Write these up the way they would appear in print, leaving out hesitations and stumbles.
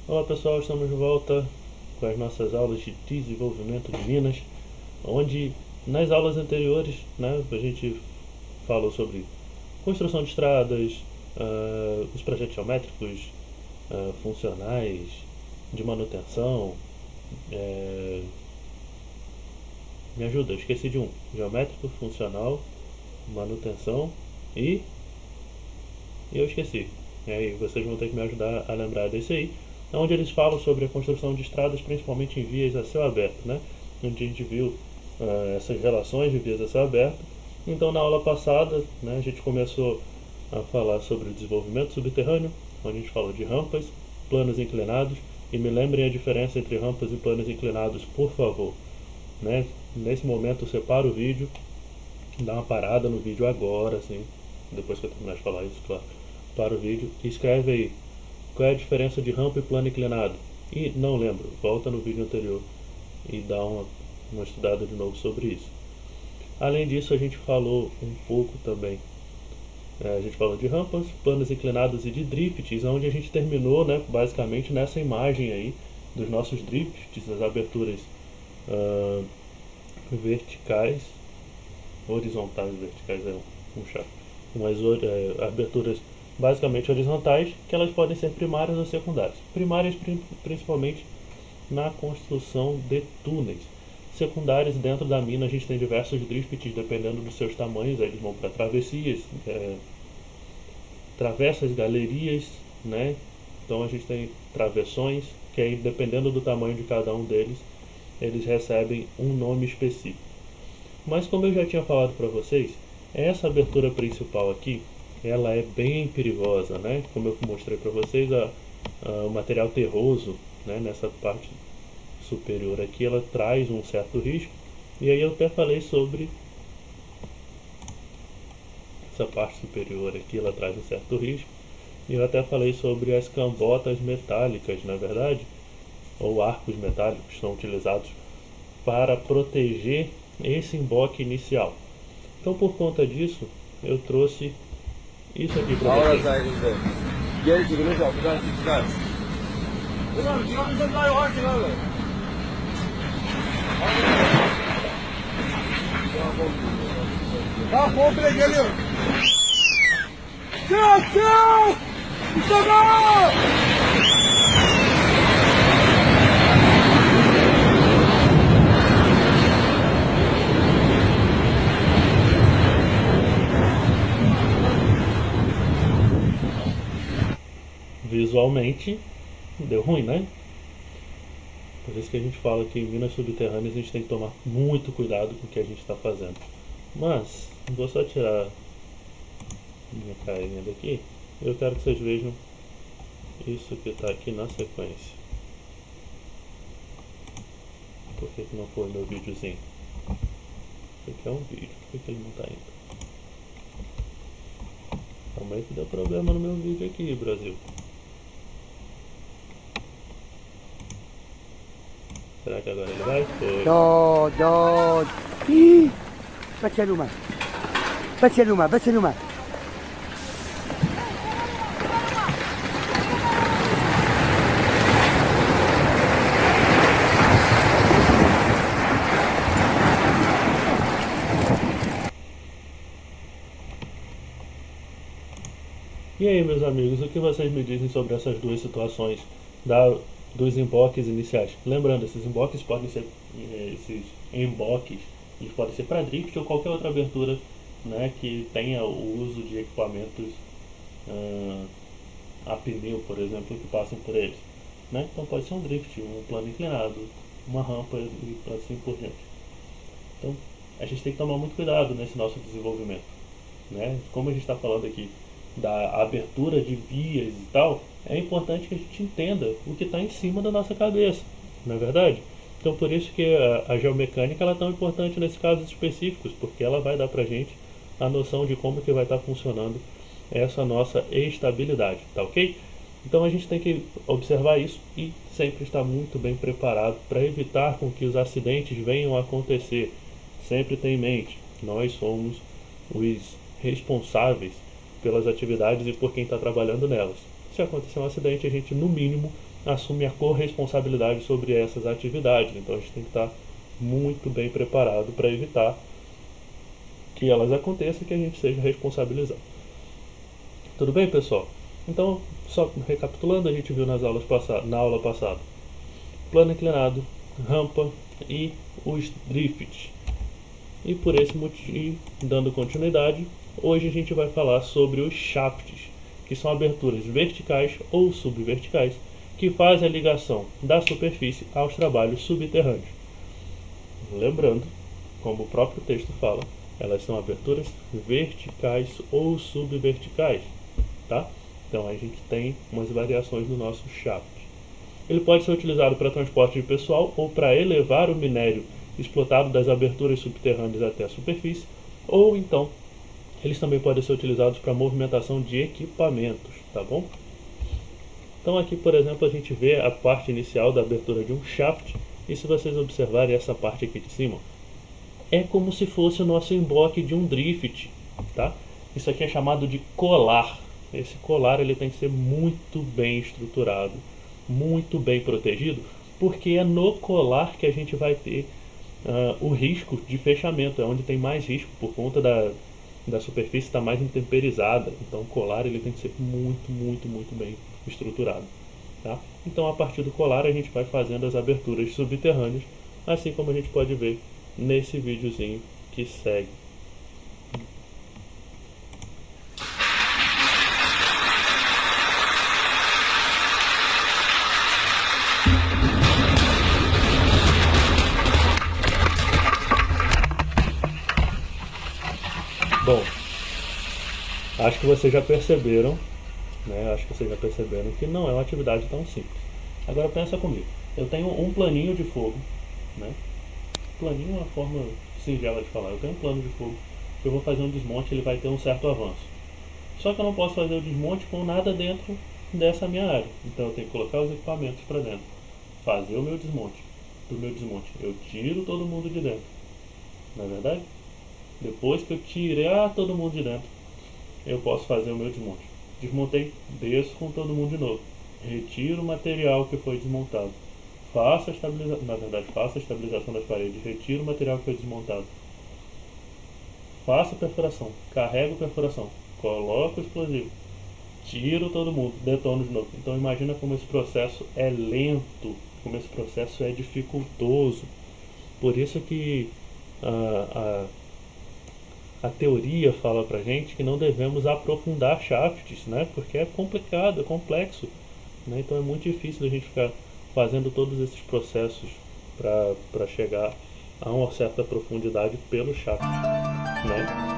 Olá pessoal, estamos de volta com as nossas aulas de desenvolvimento de minas, onde nas aulas anteriores, a gente falou sobre construção de estradas, os projetos geométricos, funcionais, de manutenção. eh, Me ajuda, eu esqueci de um: geométrico, funcional, manutenção e eu esqueci. E aí vocês vão ter que me ajudar a lembrar desse aí, onde eles falam sobre a construção de estradas, principalmente em vias a céu aberto, né? Onde a gente viu essas relações de vias a céu aberto. Então, na aula passada, a gente começou a falar sobre o desenvolvimento subterrâneo, onde a gente falou de rampas, planos inclinados, e me lembrem a diferença entre rampas e planos inclinados, por favor. Né? Nesse momento, separa o vídeo, dá uma parada no vídeo agora, assim, depois que eu terminar de falar isso, claro. Para o vídeo e escreve aí qual é a diferença de rampa e plano inclinado. E não lembro, volta no vídeo anterior e dá uma estudada de novo sobre isso. Além disso, a gente falou um pouco também. A gente falou de rampas, planos inclinados e de drifts, onde a gente terminou, né, basicamente nessa imagem aí dos nossos drifts, as aberturas ah, verticais, horizontais, verticais é um chato, umas aberturas basicamente horizontais, que elas podem ser primárias ou secundárias. Primárias principalmente na construção de túneis. Secundários, dentro da mina a gente tem diversos drifts dependendo dos seus tamanhos, eles vão para travessias, travessas, galerias, né? Então a gente tem travessões, que aí dependendo do tamanho de cada um deles, eles recebem um nome específico. Mas como eu já tinha falado para vocês, essa abertura principal aqui, ela é bem perigosa, né? Como eu mostrei para vocês, o material terroso, né, nessa parte superior aqui, ela traz um certo risco. E aí eu até falei sobre essa parte superior aqui, ela traz um certo risco. E eu até falei sobre as cambotas metálicas, na verdade, ou arcos metálicos que são utilizados para proteger esse emboque inicial. Então, por conta disso, eu trouxe isso aqui para Ahora vocês. saygındı. Geri çekilin kapıdan çıkar. Ulan camiden daha yavaş abi. Bak komple geliyor. Çık çık! Mustafa! Visualmente, deu ruim, né? Por isso que a gente fala que em minas subterrâneas a gente tem que tomar muito cuidado com o que a gente está fazendo. Mas, vou só tirar minha carinha daqui. Eu quero que vocês vejam isso que está aqui na sequência. Por que não foi meu videozinho? Isso aqui é um vídeo, por que ele não está indo? Calma aí que deu problema no meu vídeo aqui, Brasil. Será que agora ele vai? Foi. داد بچه اومد بچه اومد E aí, meus amigos, o que vocês me dizem sobre essas duas situações dos emboques iniciais? Lembrando, esses emboques podem ser, esses emboques, eles podem ser para drift ou qualquer outra abertura, né, que tenha o uso de equipamentos a pneu, por exemplo, que passem por eles. Né? Então pode ser um drift, um plano inclinado, uma rampa e assim por diante. Então a gente tem que tomar muito cuidado nesse nosso desenvolvimento. Né? Como a gente está falando aqui da abertura de vias e tal, é importante que a gente entenda o que está em cima da nossa cabeça, não é verdade? Então por isso que a geomecânica ela é tão importante nesses casos específicos, porque ela vai dar pra gente a noção de como que vai estar funcionando essa nossa estabilidade, tá ok? Então a gente tem que observar isso e sempre estar muito bem preparado para evitar com que os acidentes venham a acontecer. Sempre tenha em mente, nós somos os responsáveis pelas atividades e por quem está trabalhando nelas. Se acontecer um acidente, a gente, no mínimo, assume a corresponsabilidade sobre essas atividades. Então a gente tem que estar muito bem preparado para evitar que elas aconteçam e que a gente seja responsabilizado. Tudo bem, pessoal? Então, só recapitulando, a gente viu na aula passada plano inclinado, rampa e os drifts. E por esse motivo, dando continuidade, hoje a gente vai falar sobre os shafts, que são aberturas verticais ou subverticais, que fazem a ligação da superfície aos trabalhos subterrâneos. Lembrando, como o próprio texto fala, elas são aberturas verticais ou subverticais, tá? Então a gente tem umas variações no nosso shaft. Ele pode ser utilizado para transporte de pessoal ou para elevar o minério explotado das aberturas subterrâneas até a superfície, ou então eles também podem ser utilizados para movimentação de equipamentos, tá bom? Então aqui, por exemplo, a gente vê a parte inicial da abertura de um shaft, e se vocês observarem essa parte aqui de cima, é como se fosse o nosso emboque de um drift, tá? Isso aqui é chamado de colar. Esse colar ele tem que ser muito bem estruturado, muito bem protegido, porque é no colar que a gente vai ter o risco de fechamento, é onde tem mais risco por conta da superfície estar mais intemperizada. Então o colar ele tem que ser muito bem estruturado, tá? Então a partir do colar a gente vai fazendo as aberturas subterrâneas, assim como a gente pode ver nesse videozinho que segue. Bom, acho que vocês já perceberam, né? Acho que vocês já perceberam que não é uma atividade tão simples. Agora pensa comigo. Eu tenho um planinho de fogo, né? Planinho é uma forma singela de falar. Eu tenho um plano de fogo. Se eu vou fazer um desmonte, ele vai ter um certo avanço. Só que eu não posso fazer o desmonte com nada dentro dessa minha área. Então eu tenho que colocar os equipamentos para dentro, fazer o meu desmonte. Do meu desmonte, eu tiro todo mundo de dentro. Não é verdade? Depois que eu tirei todo mundo de dentro, eu posso fazer o meu desmonte. Desmontei, desço com todo mundo de novo. Retiro o material que foi desmontado. Faço a estabilização das paredes. Retiro o material que foi desmontado. Faço a perfuração. Carrego a perfuração. Coloco o explosivo. Tiro todo mundo. Detono de novo. Então imagina como esse processo é lento. Como esse processo é dificultoso. Por isso que a teoria fala pra gente que não devemos aprofundar shafts, né? Porque é complicado, é complexo, né? Então é muito difícil a gente ficar fazendo todos esses processos para chegar a uma certa profundidade pelo shaft, né?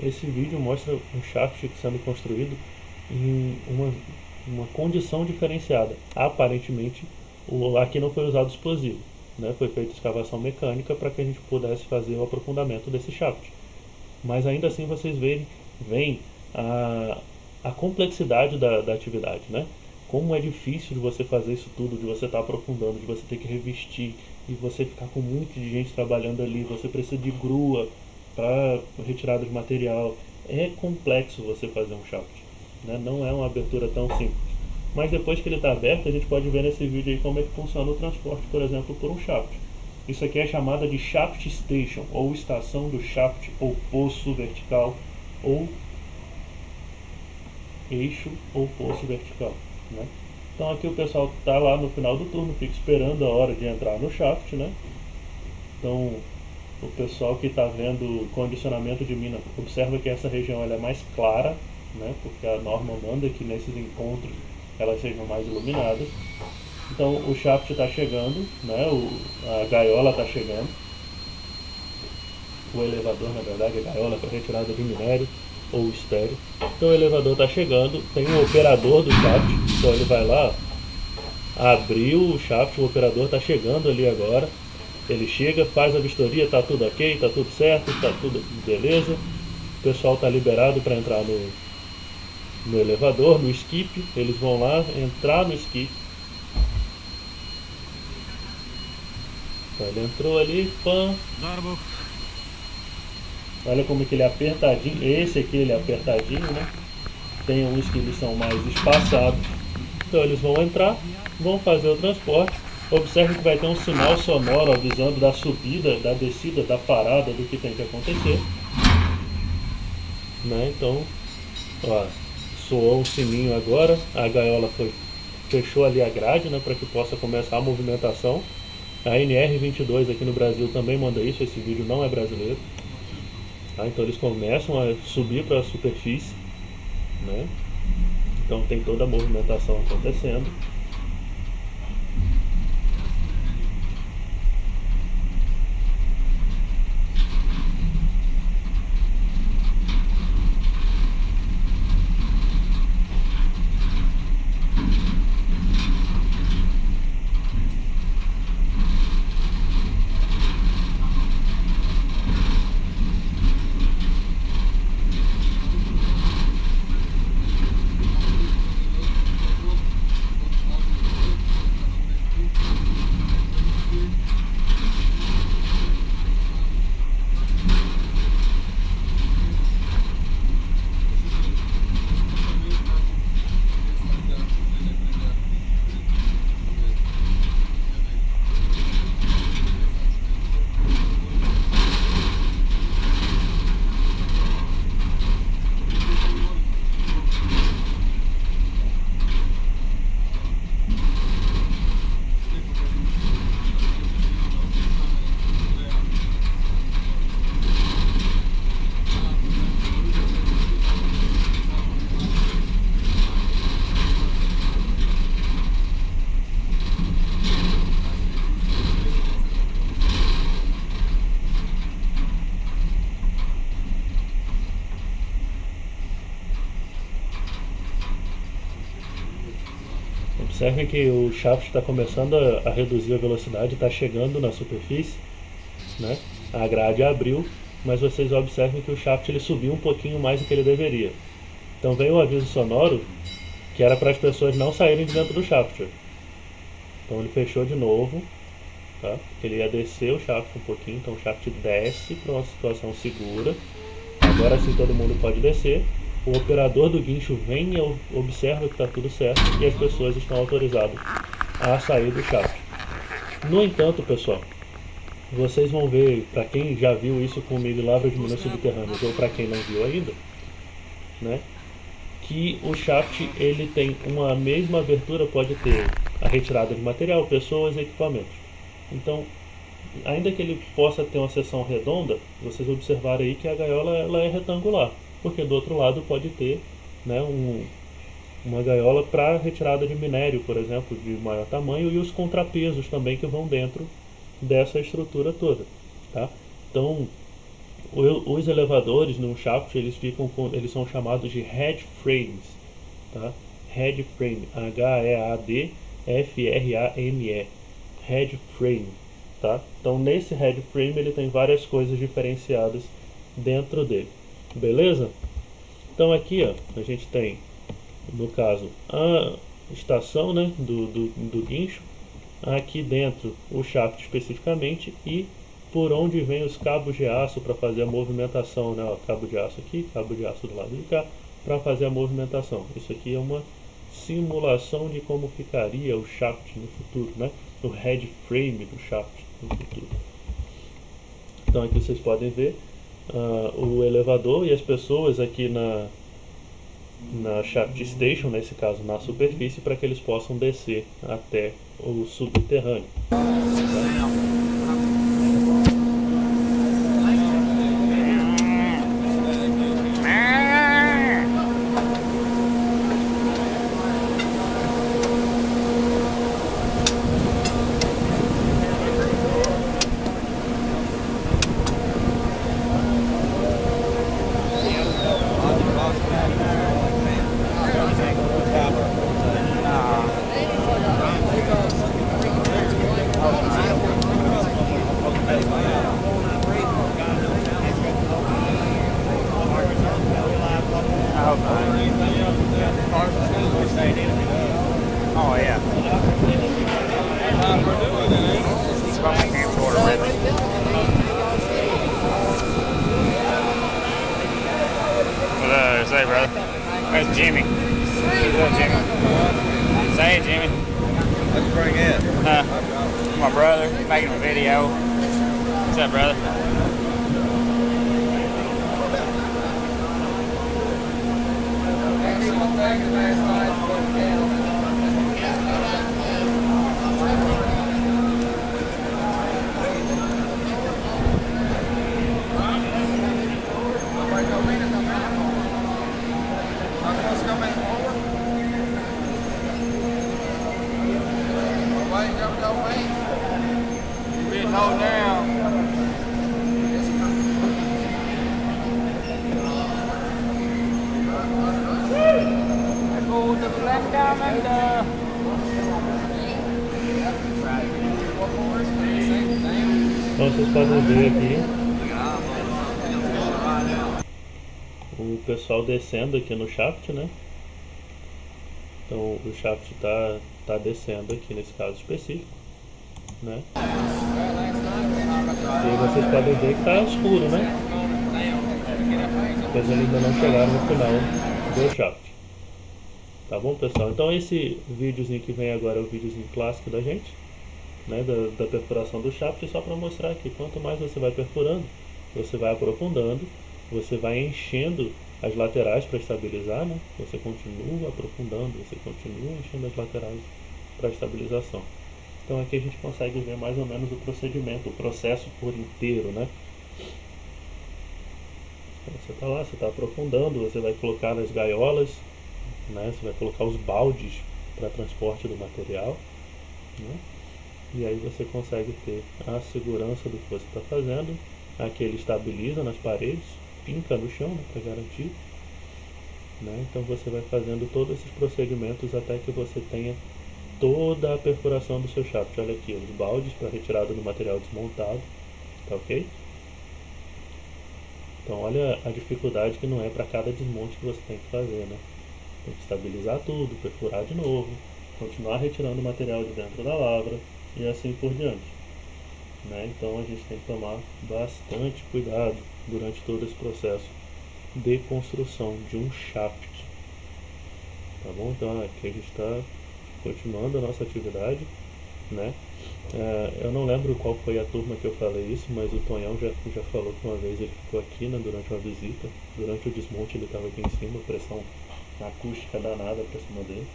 Esse vídeo mostra um shaft sendo construído em uma condição diferenciada. Aparentemente, aqui não foi usado explosivo, né? Foi feita escavação mecânica para que a gente pudesse fazer o aprofundamento desse shaft. Mas ainda assim vocês veem a complexidade da atividade, né? Como é difícil de você fazer isso tudo, de você estar aprofundando, de você ter que revestir, e você ficar com um monte de gente trabalhando ali, você precisa de grua para retirada de material. É complexo você fazer um shaft, né? Não é uma abertura tão simples. Mas depois que ele está aberto, a gente pode ver nesse vídeo aí como é que funciona o transporte, por exemplo, por um shaft. Isso aqui é chamada de shaft station, ou estação do shaft, ou poço vertical, ou eixo ou poço vertical, né? Então aqui o pessoal está lá no final do turno, fica esperando a hora de entrar no shaft, né? Então o pessoal que está vendo o condicionamento de mina observa que essa região ela é mais clara, né? Porque a norma manda que nesses encontros elas sejam mais iluminadas. Então o shaft está chegando, né? A gaiola está chegando. O elevador, na verdade, a gaiola para retirada de minério ou estéreo. Então o elevador está chegando, tem um operador do shaft, então ele vai lá, abriu o shaft, o operador está chegando ali agora. Ele chega, faz a vistoria, tá tudo ok, tá tudo certo, tá tudo beleza. O pessoal tá liberado para entrar no elevador, no skip. Eles vão lá, entrar no skip. Então, ele entrou ali, pã. Olha como que ele é apertadinho. Esse aqui ele é apertadinho, né? Tem uns que eles são mais espaçados. Então eles vão entrar, vão fazer o transporte. Observe que vai ter um sinal sonoro avisando da subida, da descida, da parada, do que tem que acontecer. Né? Então, ó, soou um sininho agora, a gaiola fechou ali a grade, né, para que possa começar a movimentação. A NR22 aqui no Brasil também manda isso, esse vídeo não é brasileiro. Tá? Então eles começam a subir para a superfície. Né? Então tem toda a movimentação acontecendo. Observe que o shaft está começando a reduzir a velocidade, está chegando na superfície, né? A grade abriu, mas vocês observem que o shaft ele subiu um pouquinho mais do que ele deveria. Então veio o aviso sonoro que era para as pessoas não saírem de dentro do shaft. Então ele fechou de novo, tá? Ele ia descer o shaft um pouquinho, então o shaft desce para uma situação segura. Agora sim todo mundo pode descer. O operador do guincho vem e observa que está tudo certo e as pessoas estão autorizadas a sair do shaft. No entanto, pessoal, vocês vão ver, para quem já viu isso comigo em Lavras de Minas Subterrâneas ou para quem não viu ainda, né, que o shaft ele tem uma mesma abertura, pode ter a retirada de material, pessoas e equipamentos. Então, ainda que ele possa ter uma seção redonda, vocês observaram aí que a gaiola ela é retangular, porque do outro lado pode ter, né, uma gaiola para retirada de minério, por exemplo, de maior tamanho, e os contrapesos também que vão dentro dessa estrutura toda. Tá? Então, os elevadores no shaft eles são chamados de head frames. Tá? Head frame, H-E-A-D-F-R-A-M-E, head frame. Tá? Então nesse head frame ele tem várias coisas diferenciadas dentro dele. Beleza? Então aqui ó, a gente tem, no caso, a estação, né, do guincho, aqui dentro o shaft especificamente e por onde vem os cabos de aço para fazer a movimentação, né? Ó, cabo de aço aqui, cabo de aço do lado de cá para fazer a movimentação. Isso aqui é uma simulação de como ficaria o shaft no futuro, né? O head frame do shaft no futuro. Então aqui vocês podem ver o elevador e as pessoas aqui na shaft station, nesse caso na superfície, para que eles possam descer até o subterrâneo. Oh yeah. Spot my camcorder with me. What say, brother? There's Jimmy. What's up, Jimmy? Say it, Jimmy. Let's bring in. My brother making a video. What's up, brother? Hold down. Go to Black Diamond. Então vocês podem ver aqui o pessoal descendo aqui no shaft, né? Então o shaft tá descendo aqui nesse caso específico, né? E aí vocês podem ver que tá escuro, né? Mas eles ainda não chegaram no final do shaft. Tá bom, pessoal? Então esse videozinho que vem agora é o videozinho clássico da gente, né? Da perfuração do shaft, só para mostrar que quanto mais você vai perfurando, você vai aprofundando, você vai enchendo as laterais para estabilizar, né? Você continua aprofundando, você continua enchendo as laterais para estabilização. Então aqui a gente consegue ver mais ou menos o procedimento, o processo por inteiro, né? Então, você está lá, você está aprofundando, você vai colocar nas gaiolas, né? Você vai colocar os baldes para transporte do material, né? E aí você consegue ter a segurança do que você está fazendo. Aqui ele estabiliza nas paredes, finca no chão, né, para garantir, né? Então você vai fazendo todos esses procedimentos até que você tenha toda a perfuração do seu shaft. Olha aqui, os baldes para retirada do material desmontado, tá ok? Então olha a dificuldade que não é para cada desmonte que você tem que fazer, né? Tem que estabilizar tudo, perfurar de novo, continuar retirando o material de dentro da lavra e assim por diante, né? Então a gente tem que tomar bastante cuidado durante todo esse processo de construção de um shaft, tá bom? Então aqui a gente está continuando a nossa atividade, né? Eu não lembro qual foi a turma que eu falei isso, mas o Tonhão já falou que uma vez ele ficou aqui, né, durante uma visita, durante o desmonte ele estava aqui em cima, pressão acústica danada para cima dele,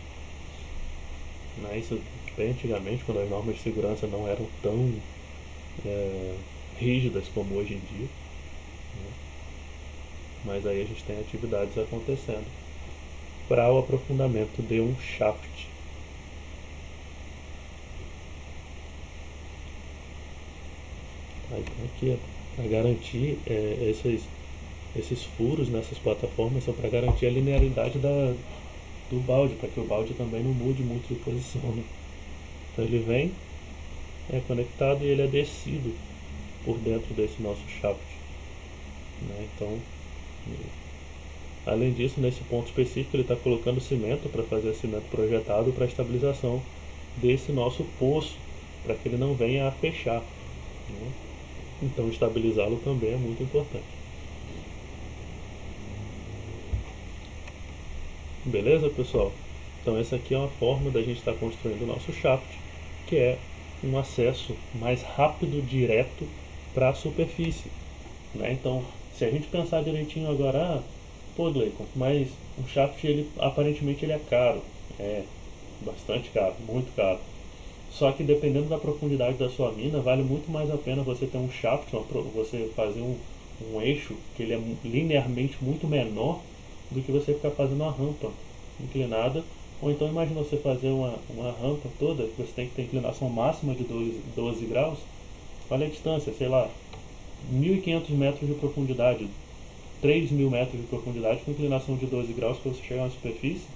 né? Isso bem antigamente, quando as normas de segurança não eram tão rígidas como hoje em dia, né? Mas aí a gente tem atividades acontecendo para o aprofundamento de um shaft. Então aqui para garantir esses furos nessas plataformas são para garantir a linearidade do balde, para que o balde também não mude muito de posição, né? Então ele vem, é conectado e ele é descido por dentro desse nosso shaft, né? Então, além disso, nesse ponto específico ele está colocando cimento para fazer cimento projetado para estabilização desse nosso poço, para que ele não venha a fechar, né? Então estabilizá-lo também é muito importante. Beleza, pessoal? Então essa aqui é uma forma da gente estar construindo o nosso shaft, que é um acesso mais rápido, direto para a superfície, né? Então, se a gente pensar direitinho agora, Pô, Gleicon, mas o shaft, ele aparentemente ele é caro. É, bastante caro, muito caro. Só que dependendo da profundidade da sua mina, vale muito mais a pena você ter um shaft, você fazer um eixo que ele é linearmente muito menor do que você ficar fazendo uma rampa inclinada. Ou então imagina você fazer uma rampa toda, que você tem que ter inclinação máxima de 12 graus. Olha a distância, sei lá, 1.500 metros de profundidade, 3.000 metros de profundidade com inclinação de 12 graus para você chegar na superfície.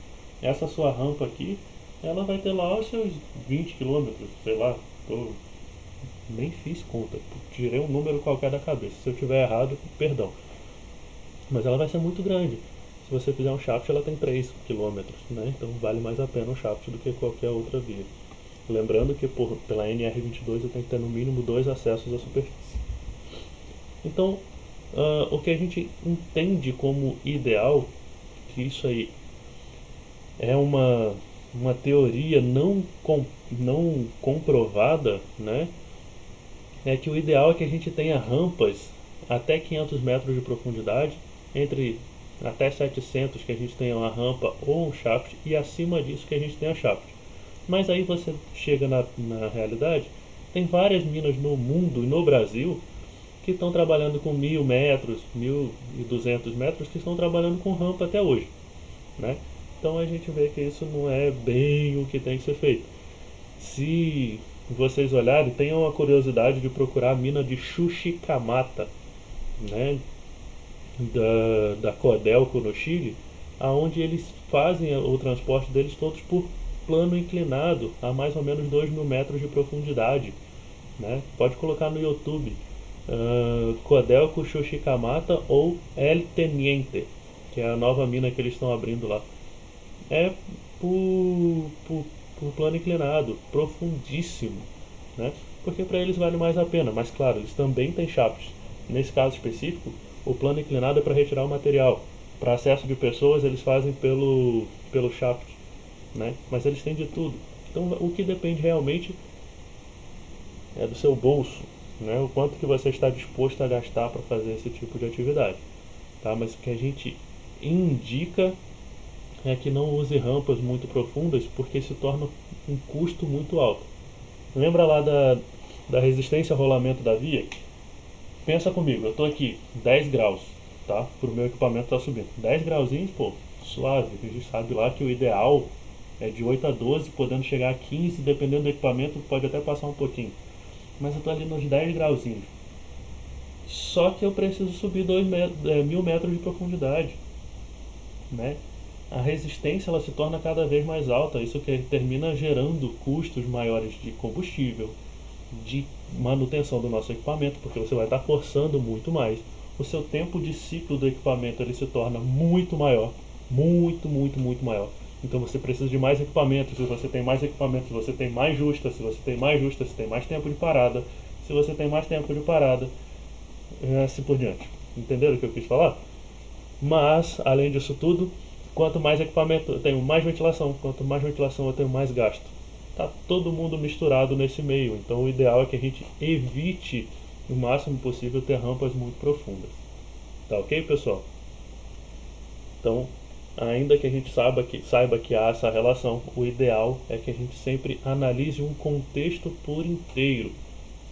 Essa sua rampa aqui, ela vai ter lá os seus 20 quilômetros, sei lá, nem fiz conta, tirei um número qualquer da cabeça. Se eu tiver errado, perdão. Mas ela vai ser muito grande. Se você fizer um shaft, ela tem 3 quilômetros, né? Então vale mais a pena um shaft do que qualquer outra via. Lembrando que pela NR22 eu tenho que ter no mínimo 2 acessos à superfície. Então, o que a gente entende como ideal, que isso aí é uma teoria não comprovada, né? É que o ideal é que a gente tenha rampas até 500 metros de profundidade, entre até 700 que a gente tenha uma rampa ou um shaft, e acima disso que a gente tenha shaft. Mas aí você chega na realidade, tem várias minas no mundo e no Brasil que estão trabalhando com 1.000 metros, 1.200 metros, que estão trabalhando com rampa até hoje, né? Então a gente vê que isso não é bem o que tem que ser feito. Se vocês olharem, tenham a curiosidade de procurar a mina de Chuquicamata, né, da Codelco no Chile, aonde eles fazem o transporte deles todos por plano inclinado a mais ou menos 2.000 metros de profundidade, né? Pode colocar no YouTube Codelco Chuquicamata ou El Teniente, que é a nova mina que eles estão abrindo lá. É por plano inclinado, profundíssimo, né? Porque para eles vale mais a pena, mas claro, eles também têm shafts. Nesse caso específico, o plano inclinado é para retirar o material. Para acesso de pessoas, eles fazem pelo shaft, né? Mas eles têm de tudo. Então, o que depende realmente é do seu bolso, né? O quanto que você está disposto a gastar para fazer esse tipo de atividade, tá? Mas o que a gente indica é que não use rampas muito profundas, porque se torna um custo muito alto. Lembra lá da resistência ao rolamento da via? Pensa comigo, eu estou aqui 10 graus, tá? Pro meu equipamento tá subindo 10 grauzinhos, pô, suave. A gente sabe lá que o ideal é de 8 a 12, podendo chegar a 15, dependendo do equipamento pode até passar um pouquinho. Mas eu estou ali nos 10 grauzinhos. Só que eu preciso subir 1.000 metros de profundidade, né? A resistência ela se torna cada vez mais alta, isso que termina gerando custos maiores de combustível, de manutenção do nosso equipamento, porque você vai estar forçando muito mais. O seu tempo de ciclo do equipamento ele se torna muito maior, muito maior. Então você precisa de mais equipamentos. Se você tem mais equipamentos, você tem mais justa. Se você tem mais justa, você tem mais tempo de parada. Se você tem mais tempo de parada, assim por diante. Entenderam o que eu quis falar? Mas, além disso tudo, quanto mais equipamento eu tenho, mais ventilação. Quanto mais ventilação eu tenho, mais gasto. Tá todo mundo misturado nesse meio. Então o ideal é que a gente evite o máximo possível ter rampas muito profundas. Tá ok, pessoal? Então, ainda que a gente saiba que há essa relação, o ideal é que a gente sempre analise um contexto por inteiro,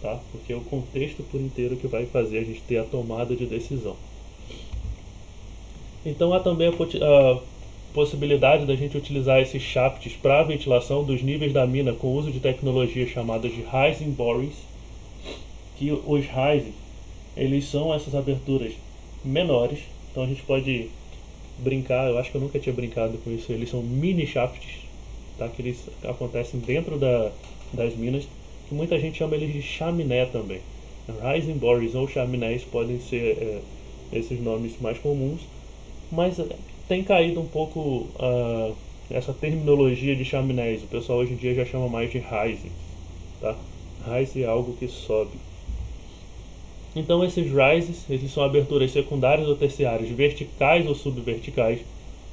tá? Porque é o contexto por inteiro que vai fazer a gente ter a tomada de decisão. Então há também a possibilidade da gente utilizar esses shafts para a ventilação dos níveis da mina com o uso de tecnologias chamadas de rising borees, que os rising, eles são essas aberturas menores. Então a gente pode brincar, eu acho que eu nunca tinha brincado com isso, eles são mini shafts, tá? Que eles acontecem dentro das minas, que muita gente chama eles de chaminé também. Rising borees ou chaminés podem ser esses nomes mais comuns, mas tem caído um pouco essa terminologia de chaminés. O pessoal hoje em dia já chama mais de rising, tá? Rise é algo que sobe. Então esses rises, eles são aberturas secundárias ou terciárias, verticais ou subverticais,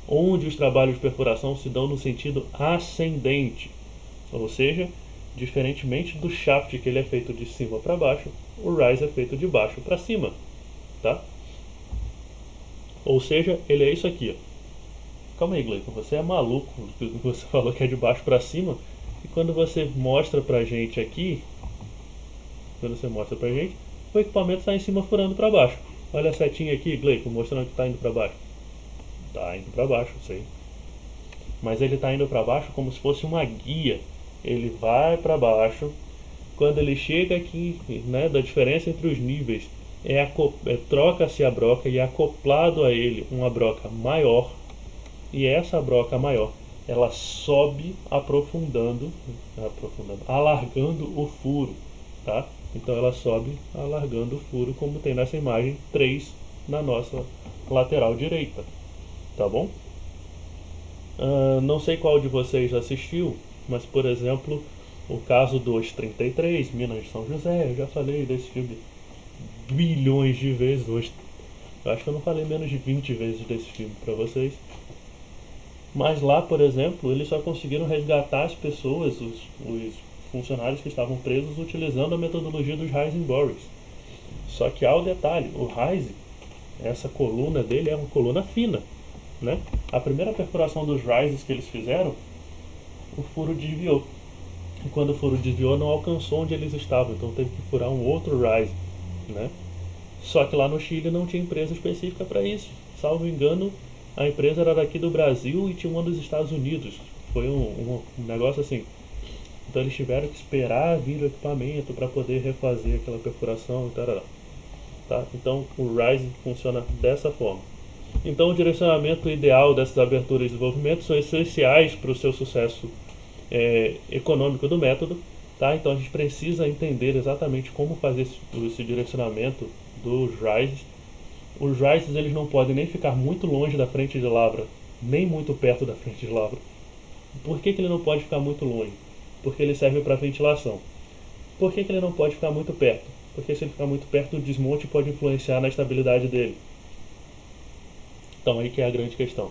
onde os trabalhos de perfuração se dão no sentido ascendente. Ou seja, diferentemente do shaft, que ele é feito de cima para baixo, o rise é feito de baixo para cima, tá? Ou seja, ele é isso aqui, ó. Calma aí, Gleiton, você é maluco. Você falou que é de baixo para cima. E quando você mostra pra gente aqui, o equipamento está em cima furando para baixo. Olha a setinha aqui, Gleiton, mostrando que está indo para baixo. Está indo para baixo, sei. Mas ele está indo para baixo como se fosse uma guia. Ele vai para baixo. Quando ele chega aqui, né, da diferença entre os níveis, troca-se a broca e é acoplado a ele uma broca maior. E essa broca maior, ela sobe alargando o furo, tá? Então ela sobe alargando o furo, como tem nessa imagem 3 na nossa lateral direita, tá bom? Não sei qual de vocês assistiu, mas por exemplo, o caso 233, Minas de São José, eu já falei desse filme bilhões de vezes hoje. Eu acho que eu não falei menos de 20 vezes desse filme para vocês. Mas lá, por exemplo, eles só conseguiram resgatar as pessoas, os funcionários que estavam presos, utilizando a metodologia dos rising borings. Só que há o detalhe, o rise, essa coluna dele é uma coluna fina, né? A primeira perfuração dos rises que eles fizeram, o furo desviou. E quando o furo desviou, não alcançou onde eles estavam, então teve que furar um outro rise, né? Só que lá no Chile não tinha empresa específica para isso. Salvo engano, a empresa era daqui do Brasil e tinha uma dos Estados Unidos. Foi um negócio assim. Então eles tiveram que esperar vir o equipamento para poder refazer aquela perfuração e tal. Tá? Então o Rise funciona dessa forma. Então o direcionamento ideal dessas aberturas de desenvolvimento são essenciais para o seu sucesso econômico do método. Tá? Então a gente precisa entender exatamente como fazer esse direcionamento dos Rises. Os rises eles não podem nem ficar muito longe da frente de lavra, nem muito perto da frente de lavra. Por que ele não pode ficar muito longe? Porque ele serve para ventilação. Por que ele não pode ficar muito perto? Porque se ele ficar muito perto, o desmonte pode influenciar na estabilidade dele. Então aí que é a grande questão.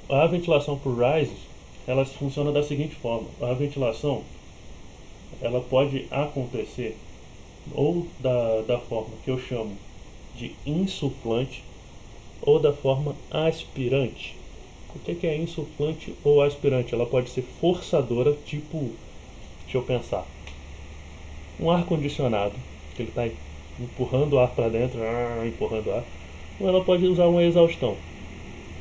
A ventilação por rises, ela funciona da seguinte forma. A ventilação, ela pode acontecer ou da forma que eu chamo de insuflante ou da forma aspirante. O que é insuflante ou aspirante? Ela pode ser forçadora, tipo, deixa eu pensar, um ar-condicionado, que ele está empurrando o ar para dentro, empurrando ar, ou ela pode usar uma exaustão,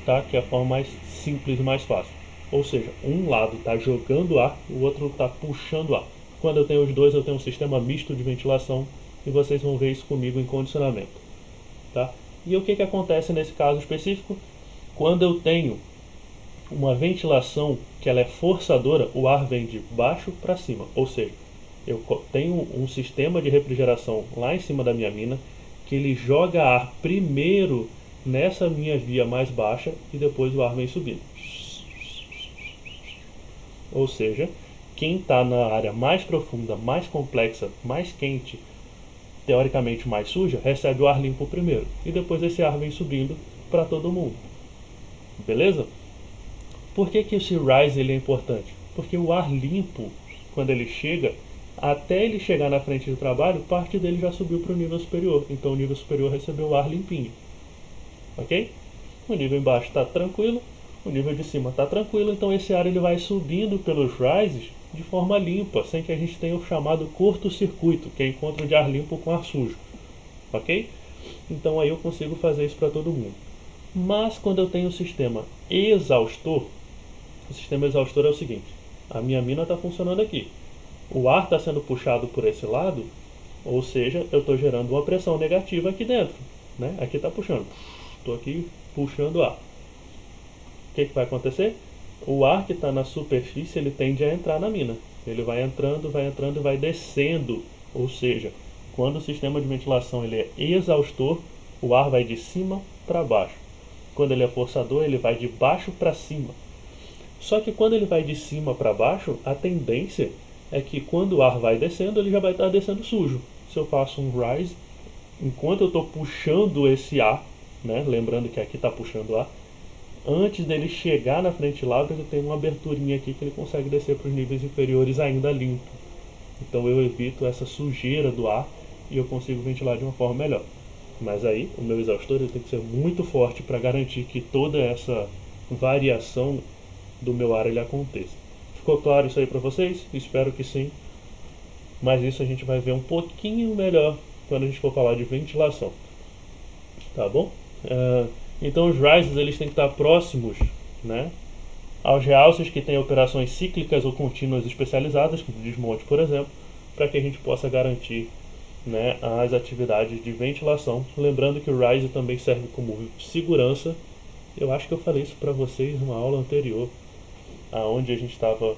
tá? Que é a forma mais simples e mais fácil. Ou seja, um lado está jogando ar, o outro está puxando ar. Quando eu tenho os dois, eu tenho um sistema misto de ventilação e vocês vão ver isso comigo em condicionamento. Tá? E o que acontece nesse caso específico? Quando eu tenho uma ventilação que ela é forçadora, o ar vem de baixo para cima. Ou seja, eu tenho um sistema de refrigeração lá em cima da minha mina que ele joga ar primeiro nessa minha via mais baixa e depois o ar vem subindo. Ou seja, quem está na área mais profunda, mais complexa, mais quente, teoricamente mais suja, recebe o ar limpo primeiro e depois esse ar vem subindo para todo mundo. Beleza? Por que esse rise ele é importante? Porque o ar limpo, quando ele chega, até ele chegar na frente do trabalho, parte dele já subiu para o nível superior. Então o nível superior recebeu o ar limpinho. Ok? O nível embaixo está tranquilo, o nível de cima está tranquilo, então esse ar ele vai subindo pelos rises de forma limpa, sem que a gente tenha o chamado curto-circuito, que é encontro de ar limpo com ar sujo. Ok? Então aí eu consigo fazer isso para todo mundo. Mas quando eu tenho o sistema exaustor, o sistema exaustor é o seguinte: a minha mina está funcionando aqui, o ar está sendo puxado por esse lado, ou seja, eu estou gerando uma pressão negativa aqui dentro, né? Aqui está puxando, estou aqui puxando ar. O que vai acontecer? O ar que está na superfície ele tende a entrar na mina, ele vai entrando e vai descendo, ou seja, quando o sistema de ventilação ele é exaustor, o ar vai de cima para baixo. Quando ele é forçador, ele vai de baixo para cima. Só que quando ele vai de cima para baixo, a tendência é que quando o ar vai descendo, ele já vai estar descendo sujo. Se eu faço um rise, enquanto eu estou puxando esse ar, né, lembrando que aqui está puxando ar, antes dele chegar na frente de lavra, ele tem uma aberturinha aqui que ele consegue descer para os níveis inferiores ainda limpo. Então eu evito essa sujeira do ar e eu consigo ventilar de uma forma melhor. Mas aí o meu exaustor ele tem que ser muito forte para garantir que toda essa variação do meu ar ele aconteça. Ficou claro isso aí para vocês? Espero que sim. Mas isso a gente vai ver um pouquinho melhor quando a gente for falar de ventilação. Tá bom? Então os rises eles têm que estar próximos, né, aos realces que têm operações cíclicas ou contínuas especializadas, como desmonte, por exemplo, para que a gente possa garantir, né, as atividades de ventilação. Lembrando que o rise também serve como segurança. Eu acho que eu falei isso para vocês numa aula anterior, aonde a gente estava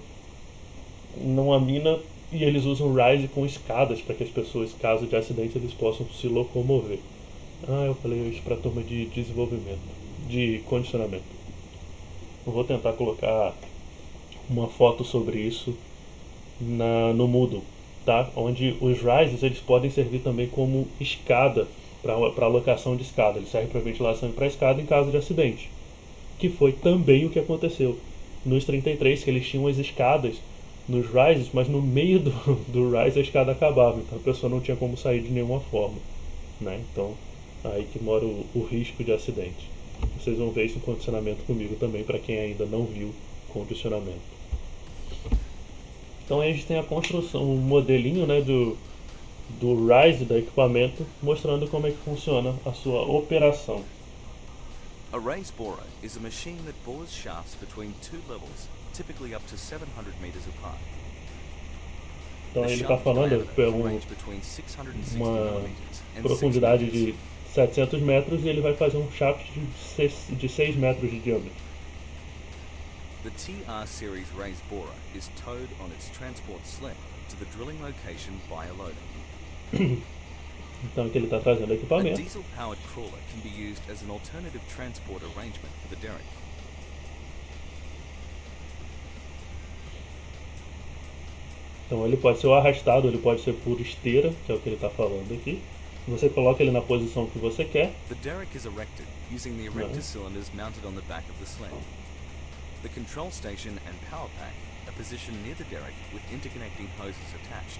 numa mina e eles usam rise com escadas para que as pessoas, caso de acidente, eles possam se locomover. Eu falei isso para a turma de desenvolvimento, de condicionamento. Eu vou tentar colocar uma foto sobre isso no Moodle, tá? Onde os rises eles podem servir também como escada para alocação de escada. Eles servem para ventilação e para escada em caso de acidente, que foi também o que aconteceu nos 33, que eles tinham as escadas nos rises, mas no meio do rise a escada acabava, então a pessoa não tinha como sair de nenhuma forma, né? Então aí que mora o risco de acidente. Vocês vão ver isso em condicionamento comigo também, para quem ainda não viu condicionamento. Então aí a gente tem a construção, um modelinho, né, do rise do equipamento, mostrando como é que funciona a sua operação. A raise borer is a machine that bores shafts between two levels, typically up to 700 meters apart. Então ele está falando uma profundidade de 700 metros e ele vai fazer um shaft de 6 metros de diâmetro. The TR series raise borer is towed on its transport sled to the drilling location by a loader. Então aqui ele está trazendo A equipamento. diesel-powered crawler can be used as an alternative transport arrangement for the derrick. Então ele pode ser arrastado, ele pode ser por esteira, que é o que ele está falando aqui. Você coloca ele na posição que você quer. The derrick is erected using the erector cylinders mounted on the back of the sled. The control station and power pack are positioned near the derrick with interconnecting hoses attached,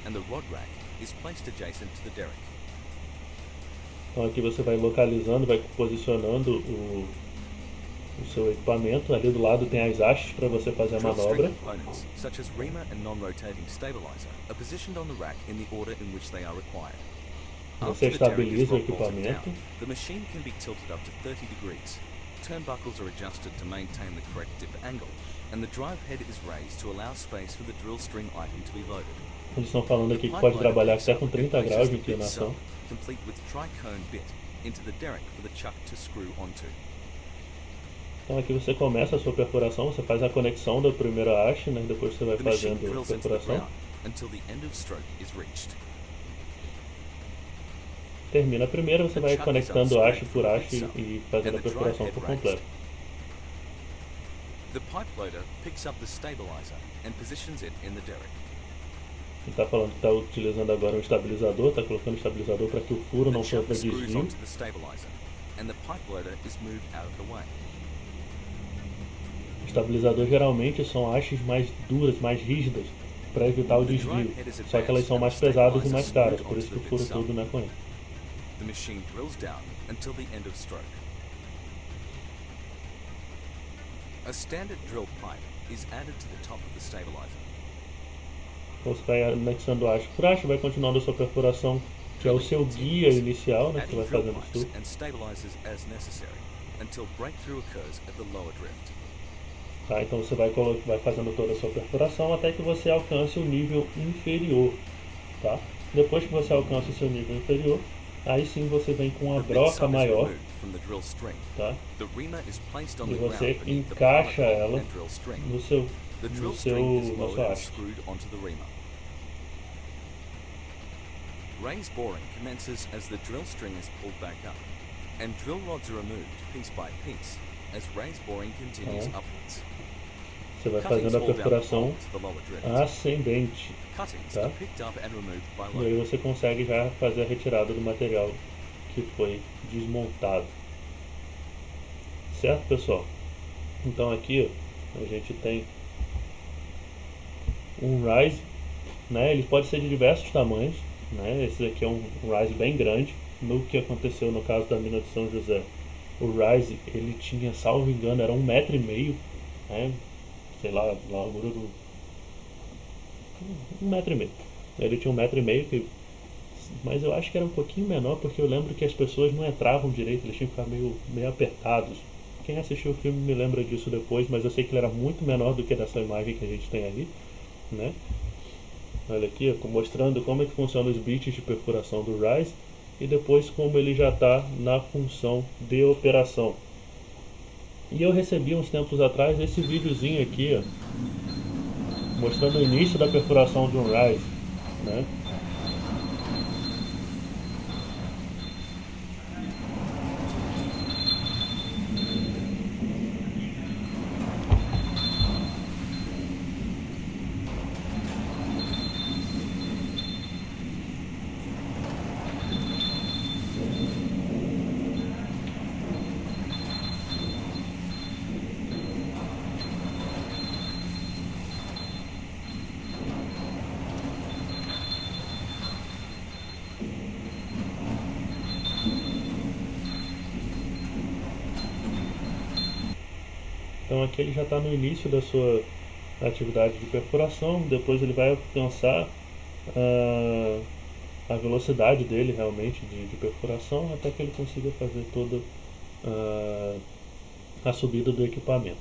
and the rod rack is placed adjacent to the derrick. Então aqui você vai localizando, vai posicionando o seu equipamento. Ali do lado tem as hastes para você fazer a Drill string manobra. components, such as reamer and non-rotating stabilizer, are positioned on the rack in the order in which they are required. Você After the derrick is estabiliza o rock bolted equipamento. down, the machine can be tilted up to 30 degrees. Turnbuckles are adjusted to maintain the correct dip angle, and the drive head is raised to allow space for the drill string item to be loaded. Eles estão falando aqui que Pipe pode loader trabalhar picks até up com and 30 places graus de the bit inclinação. sub, complete with tri-cone bit, into the derrick for the chuck to screw onto. Então aqui você começa a sua perfuração, você faz a conexão da primeira haste, né? Depois você vai The machine fazendo a drills into the perfuração. ground until the end of stroke is reached. Termina a primeira, você vai conectando haste por haste e fazendo a perfuração por completo. The pipe loader picks up the stabilizer and positions it in the derrick. Ele está falando que está utilizando agora um estabilizador, está colocando o estabilizador para que o furo não The chuck sofra screws desvio. onto the stabilizer, and the pipe loader is moved out of the way. O estabilizador geralmente são hastes mais duras, mais rígidas, para evitar o desvio. Só que elas são mais pesadas e mais caras, por isso que o furo todo não é com ele. The machine drills down until the end of stroke. A standard drill pipe is added to the top of the stabilizer. Então você vai anexando haste por haste, vai continuando a sua perfuração, que é o seu guia inicial, né? Que você vai Adding drill fazendo pipes isso tudo. and stabilizers as necessary until breakthrough occurs at the lower drift. Tá? Então você vai fazendo toda a sua perfuração até que você alcance o nível inferior. Tá? Depois que você alcança o seu nível inferior, aí sim você vem com a The bit broca sub is maior, removed from the drill string. tá? The reamer is placed on E the ground você beneath the encaixa pilot ela and drill string. no seu, The drill no string is seu, na lowered sua and haste. screwed onto the reamer. Raise boring commences as the drill string is pulled back up, and drill rods are removed piece by piece as raise boring continues upwards. Você vai Cuttings fazendo a fall down the perfuração hole to the lower drift. ascendente. Cuttings tá? are picked up and removed by E aí loader. você consegue já fazer a retirada do material que foi desmontado. Certo, pessoal? Então aqui ó, a gente tem um rise, né? Ele pode ser de diversos tamanhos. né? Esse aqui é um rise bem grande. No que aconteceu no caso da mina de São José, o rise ele tinha, salvo engano, era 1,5 m, né? Sei lá, a largura do 1,5 m. Ele tinha 1,5 m, mas eu acho que era um pouquinho menor, porque eu lembro que as pessoas não entravam direito, eles tinham que ficar meio apertados. Quem assistiu o filme me lembra disso depois, mas eu sei que ele era muito menor do que dessa imagem que a gente tem ali, né? Olha aqui, mostrando como é que funciona os bits de perfuração do rise e depois como ele já está na função de operação. E eu recebi uns tempos atrás esse videozinho aqui, ó, mostrando o início da perfuração de um rise, né? Então aqui ele já está no início da sua atividade de perfuração, depois ele vai alcançar a velocidade dele realmente de perfuração até que ele consiga fazer toda a subida do equipamento.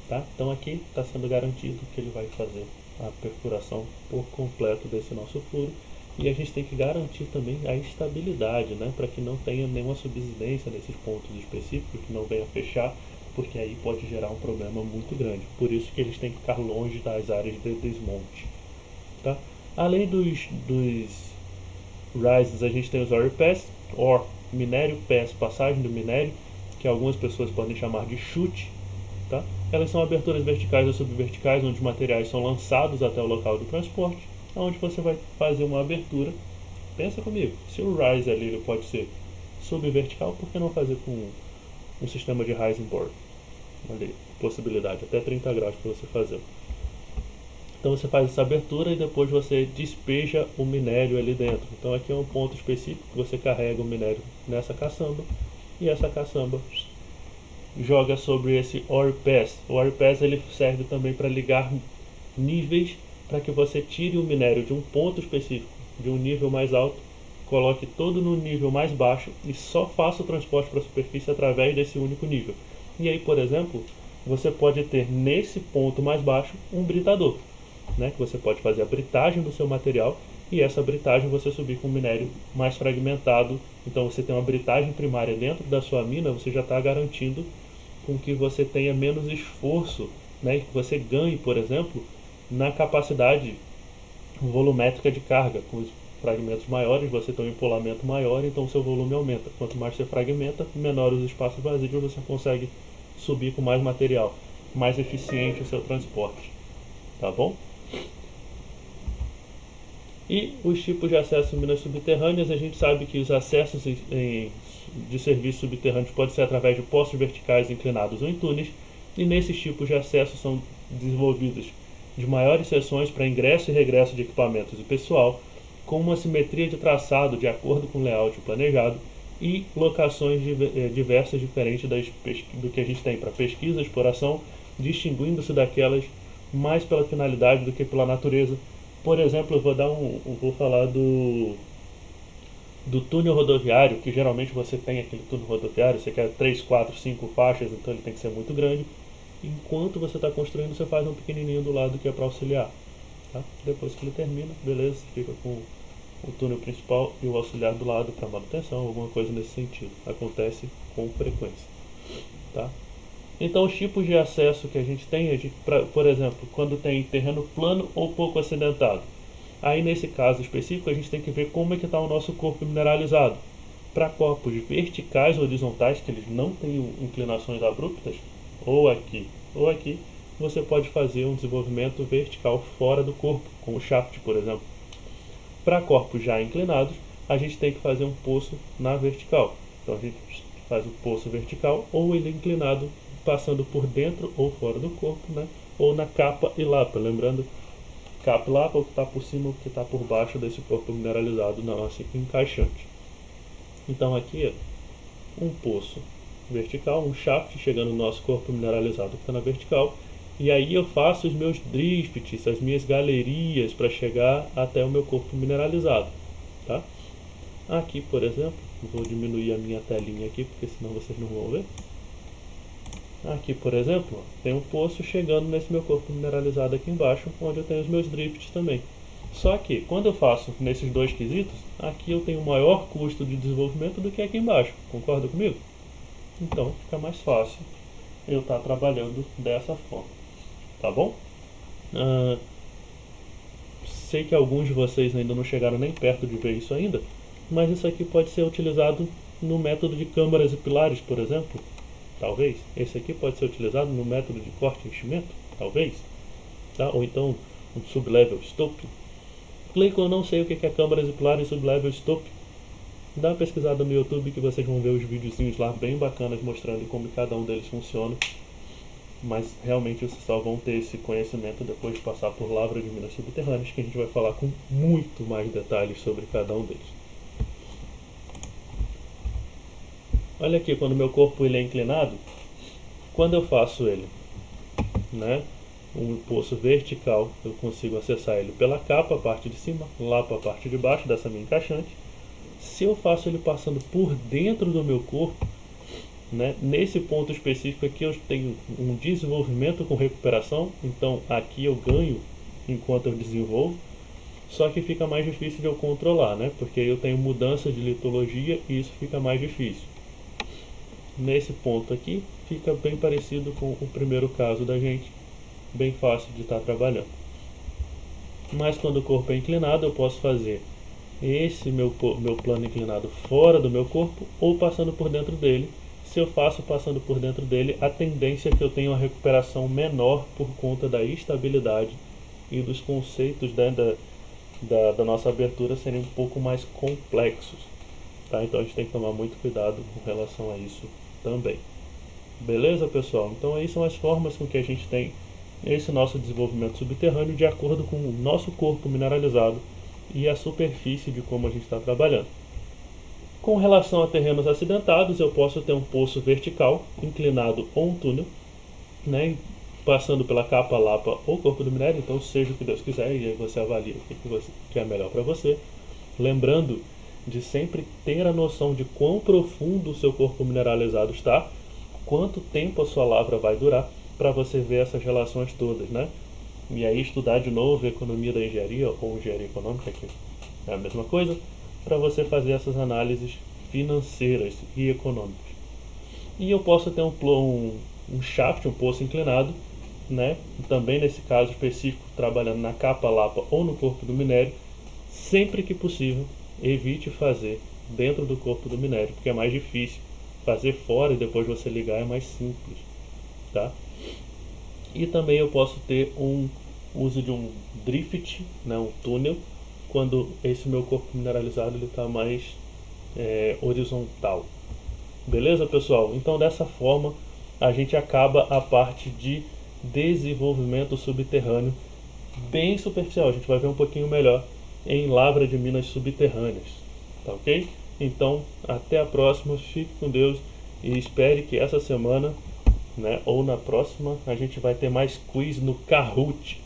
Tá? Então aqui está sendo garantido que ele vai fazer a perfuração por completo desse nosso furo. E a gente tem que garantir também a estabilidade, né? Para que não tenha nenhuma subsidência nesses pontos específicos, que não venha a fechar, porque aí pode gerar um problema muito grande. Por isso que eles têm que ficar longe das áreas de desmonte. Tá? Além dos rises, a gente tem os ore pass, or minério pass, passagem do minério, que algumas pessoas podem chamar de chute. Tá? Elas são aberturas verticais ou subverticais, onde os materiais são lançados até o local do transporte, onde você vai fazer uma abertura. Pensa comigo, se o rise ali ele pode ser subvertical, por que não fazer com um sistema de rising board? Ali, possibilidade, até 30 graus para você fazer. Então você faz essa abertura e depois você despeja o minério ali dentro. Então aqui é um ponto específico que você carrega o minério nessa caçamba e essa caçamba joga sobre esse ore pass. O ore pass ele serve também para ligar níveis, para que você tire o minério de um ponto específico, de um nível mais alto, coloque todo no nível mais baixo e só faça o transporte para a superfície através desse único nível. E aí, por exemplo, você pode ter nesse ponto mais baixo um britador, né? Que você pode fazer a britagem do seu material e essa britagem você subir com um minério mais fragmentado. Então você tem uma britagem primária dentro da sua mina, você já está garantindo com que você tenha menos esforço, né? Que você ganhe, por exemplo, na capacidade volumétrica de carga. Com os fragmentos maiores você tem um empolamento maior, então o seu volume aumenta. Quanto mais você fragmenta, menor os espaços vazios, você consegue subir com mais material, mais eficiente o seu transporte. Tá bom? E os tipos de acesso em minas subterrâneas, a gente sabe que os acessos de serviços subterrâneos podem ser através de poços verticais inclinados ou em túneis, e nesses tipos de acesso são desenvolvidos de maiores seções para ingresso e regresso de equipamentos e pessoal, com uma simetria de traçado de acordo com o layout planejado e locações diversas diferentes do que a gente tem para pesquisa e exploração, distinguindo-se daquelas mais pela finalidade do que pela natureza. Por exemplo, eu vou falar do túnel rodoviário, que geralmente você tem aquele túnel rodoviário, você quer 3, 4, 5 faixas, então ele tem que ser muito grande. Enquanto você está construindo, você faz um pequenininho do lado que é para auxiliar. Tá? Depois que ele termina, beleza, você fica com o túnel principal e o auxiliar do lado para manutenção, alguma coisa nesse sentido. Acontece com frequência. Tá? Então os tipos de acesso que a gente tem, por exemplo, quando tem terreno plano ou pouco acidentado. Aí nesse caso específico a gente tem que ver como é que está o nosso corpo mineralizado. Para corpos verticais ou horizontais, que eles não têm inclinações abruptas, ou aqui, você pode fazer um desenvolvimento vertical fora do corpo, com o shaft, por exemplo. Para corpos já inclinados, a gente tem que fazer um poço na vertical. Então a gente faz o poço vertical ou ele inclinado, passando por dentro ou fora do corpo, né? Ou na capa e lapa. Lembrando, capa-lapa, o que está por cima, o que está por baixo desse corpo mineralizado na nossa encaixante. Então aqui um poço vertical, um shaft chegando no nosso corpo mineralizado que está na vertical, e aí eu faço os meus drifts, as minhas galerias para chegar até o meu corpo mineralizado, tá? Aqui, por exemplo, vou diminuir a minha telinha aqui, porque senão vocês não vão ver. Aqui, por exemplo, tem um poço chegando nesse meu corpo mineralizado aqui embaixo, onde eu tenho os meus drifts também. Só que, quando eu faço nesses dois quesitos, aqui eu tenho maior custo de desenvolvimento do que aqui embaixo. Concorda comigo? Então, fica mais fácil eu estar trabalhando dessa forma. Tá bom? Sei que alguns de vocês ainda não chegaram nem perto de ver isso ainda, mas isso aqui pode ser utilizado no método de câmaras e pilares, por exemplo. Talvez. Esse aqui pode ser utilizado no método de corte e enchimento. Talvez. Tá? Ou então um sublevel stope. Clico, eu não sei o que é câmaras e pilares e sublevel stope. Dá uma pesquisada no YouTube que vocês vão ver os videozinhos lá bem bacanas mostrando como cada um deles funciona. Mas realmente vocês só vão ter esse conhecimento depois de passar por Lavra de Minas Subterrâneas, que a gente vai falar com muito mais detalhes sobre cada um deles. Olha aqui, quando o meu corpo ele é inclinado, quando eu faço ele, né, um poço vertical, eu consigo acessar ele pela capa, a parte de cima, lá para a parte de baixo dessa minha encaixante. Se eu faço ele passando por dentro do meu corpo, né, nesse ponto específico aqui eu tenho um desenvolvimento com recuperação, então aqui eu ganho enquanto eu desenvolvo, só que fica mais difícil de eu controlar, né, porque eu tenho mudança de litologia e isso fica mais difícil. Nesse ponto aqui fica bem parecido com o primeiro caso da gente, bem fácil de estar trabalhando. Mas quando o corpo é inclinado eu posso fazer esse meu plano inclinado fora do meu corpo ou passando por dentro dele. Se eu faço passando por dentro dele, a tendência é que eu tenha uma recuperação menor por conta da estabilidade e dos conceitos da nossa abertura serem um pouco mais complexos. Tá? Então a gente tem que tomar muito cuidado com relação a isso também. Beleza, pessoal? Então aí são as formas com que a gente tem esse nosso desenvolvimento subterrâneo de acordo com o nosso corpo mineralizado e a superfície de como a gente está trabalhando. Com relação a terrenos acidentados, eu posso ter um poço vertical, inclinado ou um túnel, né, passando pela capa, lapa ou corpo do minério, então seja o que Deus quiser, e aí você avalia o que é melhor para você. Lembrando de sempre ter a noção de quão profundo o seu corpo mineralizado está, quanto tempo a sua lavra vai durar, para você ver essas relações todas, né? E aí estudar de novo a economia da engenharia, ou engenharia econômica, que é a mesma coisa, para você fazer essas análises financeiras e econômicas. E eu posso ter um shaft, um poço inclinado, né? Também nesse caso específico, trabalhando na capa, lapa ou no corpo do minério, sempre que possível, evite fazer dentro do corpo do minério, porque é mais difícil. Fazer fora e depois você ligar é mais simples, tá? E também eu posso ter um uso de um drift, né, um túnel, quando esse meu corpo mineralizado está mais horizontal. Beleza, pessoal? Então dessa forma a gente acaba a parte de desenvolvimento subterrâneo bem superficial. A gente vai ver um pouquinho melhor em Lavra de Minas Subterrâneas, tá ok? Então até a próxima, fique com Deus e espere que essa semana, né, ou na próxima, a gente vai ter mais quiz no Kahoot,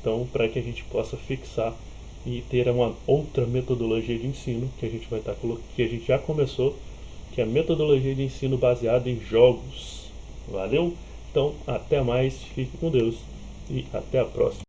então para que a gente possa fixar e ter uma outra metodologia de ensino que a gente vai estar que a gente já começou, que é a metodologia de ensino baseada em jogos. Valeu? Então até mais, fique com Deus e até a próxima.